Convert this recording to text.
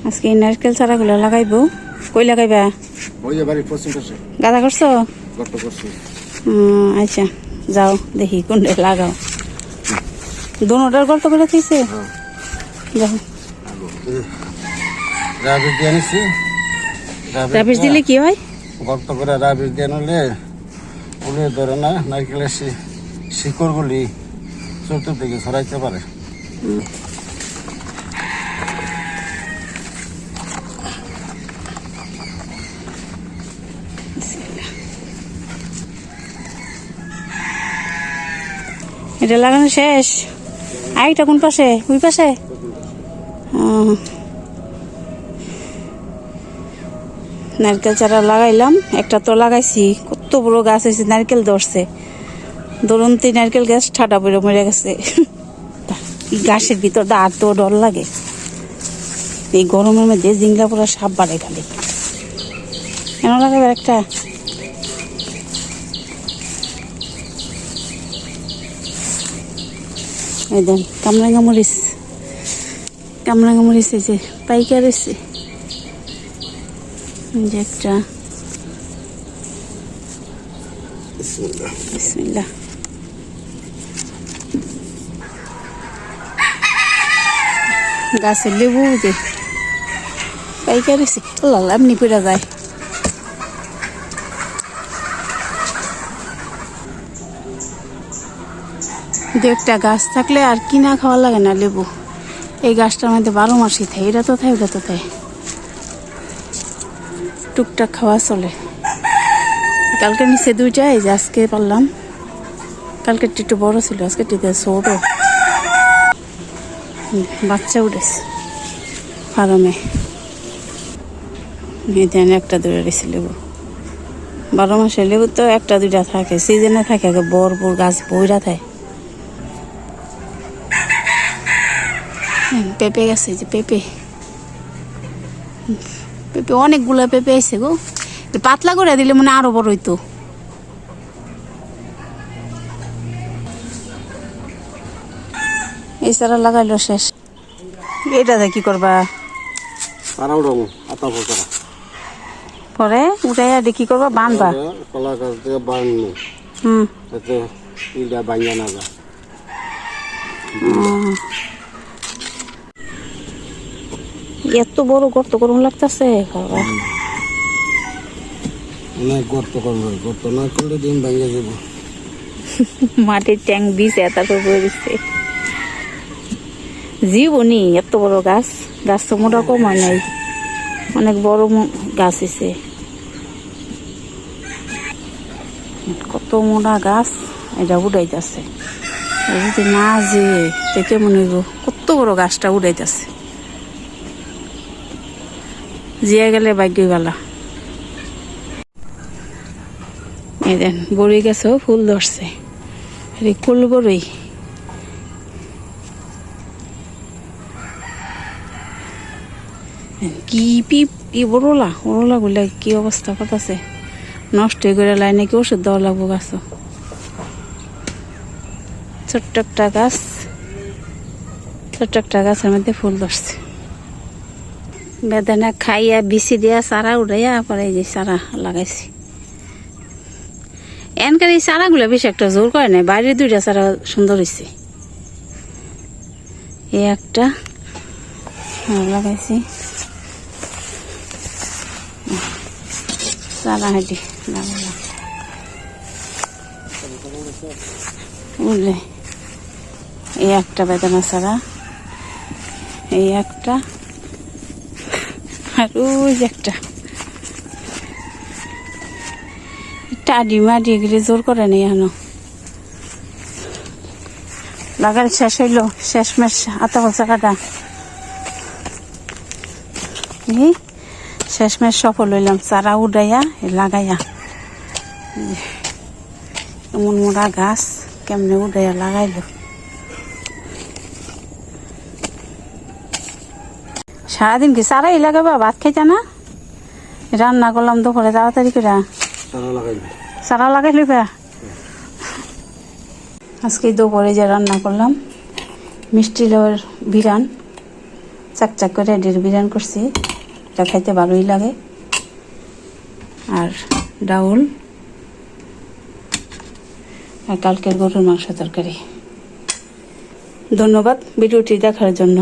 আজকে নারকেল চারাগুলো লাগাইবো। কই লাগাইবা? ওই যে বাড়ির পশ্চিম পাশে গাদা করছো? গর্ত করছি। আচ্ছা যাও দেখি কোনটা লাগাও। দুটার গর্ত করে দিয়েছে। যাও রাবিশ দিয়ে নিচ্ছি। রাবিশ দিলে কি হয়? গর্ত করে রাবিশ দিয়ে নিলে ফুলে ধরে না, নারকেলের শিকড়গুলি চতুর্দিকে ছড়াইতে পারে। এটা লাগানো শেষ। আরেকটা কোন পাশে? ওই পাশে। নারকেল চারা লাগাইলাম, একটা তো লাগাইছি, কত বড় গাছ হয়েছে, নারকেল ধরছে। ধরুনতি নারকেল গাছ ঠাডা পড়ে মরে গেছে। গাছের ভিতর আর তো ডর লাগে। এই গরমের মধ্যে জিংলা পুরো সাপ বাড়ে খালি। কেন লাগাবে একটা? এই দেন কামরাঙ্গা মরিচ, কামরাঙ্গা মরিচ এই যে পাইকার এসে যে একটা। বিসমিল্লাহ। গাছের লেবু যে পাইকার এসে এমনি পড়া যায়। দু একটা গাছ থাকলে আর কিনা খাওয়া লাগে না লেবু। এই গাছটার মধ্যে 12 মাসই থাকে, এটা তো থাকে, ওটা তো থাকে, টুকটাক খাওয়া চলে। কালকে নিচে দুইটা, এই যে আজকে পারলাম। কালকে একটু বড় ছিল, আজকে ছোট। বাচ্চা উঠেছে ফার্মে। একটা দুটো রয়েছে লেবু। 12 মাসের লেবু তো একটা দুইটা থাকে, সিজনে থাকে, ভরপুর গাছ বইরা থাকে। পেঁপে গেছে, যে পেঁপে অনেকগুলো পেঁপে আছে গো। পাতলা করে দিলে মনে আরো বড় হইতো। এই চারা লাগাইলো শেষ। এটাতে কি করবা? পরে উঠাইয়া দিয়ে কি করবা? বানবা? কলা গাছ দিয়ে বানবো, যাতে ইটা ভাঙা না যায়। এত বড় গর্ত করুন লাগতেছে। অনেক গর্ত করবো, গর্ত না করলে দিন ভেঙে যাব। মাটির ট্যাঙ্ক দিছে, তারপর বইছে জীবনী। এত বড় গাছ, গাছ তো মোটা কম হয় নাই, অনেক বড় গাছ হয়েছে। কত মোটা গাছ, এটা উড়াইতেছে। যদি না যে কেমন হইব? কত বড় গাছটা উড়াইতেছে। জিয়া গেলে ভাগ্যবালা। এই দেন বড়ি গাছেও ফুল ধরছে, কুল বড়ই। কি বড়লা গুলা কি অবস্থা করতেছে, নষ্ট করে লাই নাকি ওষুধ দেওয়া লাগবো গাছ। ছোট্ট একটা গাছ, ছোট্ট একটা গাছের মধ্যে ফুল ধরছে। বেদানা খাইয়া বিচি দিয়া চারা উঠাইয়া পরে এই যে চারা লাগাইছি। এনকার এই চারাগুলো বেশি একটা জোর করে নাই, বাইরের দুইটা চারা সুন্দর হয়েছে। এই একটা লাগাইছি চারা, হাঁটি লাগালাম বুঝলে। এই একটা বেদানা চারা, এই একটা, আর ওই যে একটা। টাডি মাডি এগুলি জোর করে নেই এখনো। লাগাল শেষ হইল, শেষমেশ আতা বলছে কাটা। শেষমেশ সফল হইলাম, চারা উড়াইয়া লাগাইয়া। এমন মোটা গাছ কেমনে উড়াইয়া লাগাইল। সারাদিন কি চারাই লাগাবা? ভাত খাইতা না? রান্না করলাম দুপুরে তাড়াতাড়ি করে। চারা লাগাই লইবা? আজকে দুপুরে যে রান্না করলাম মিষ্টি লাউয়ের বিরান, চাকচাক করে এদের বিরিয়ানি করছি, এটা খাইতে ভালোই লাগে। আর ডাউল আর কালকের গরুর মাংস তরকারি। ধন্যবাদ ভিডিওটি দেখার জন্য।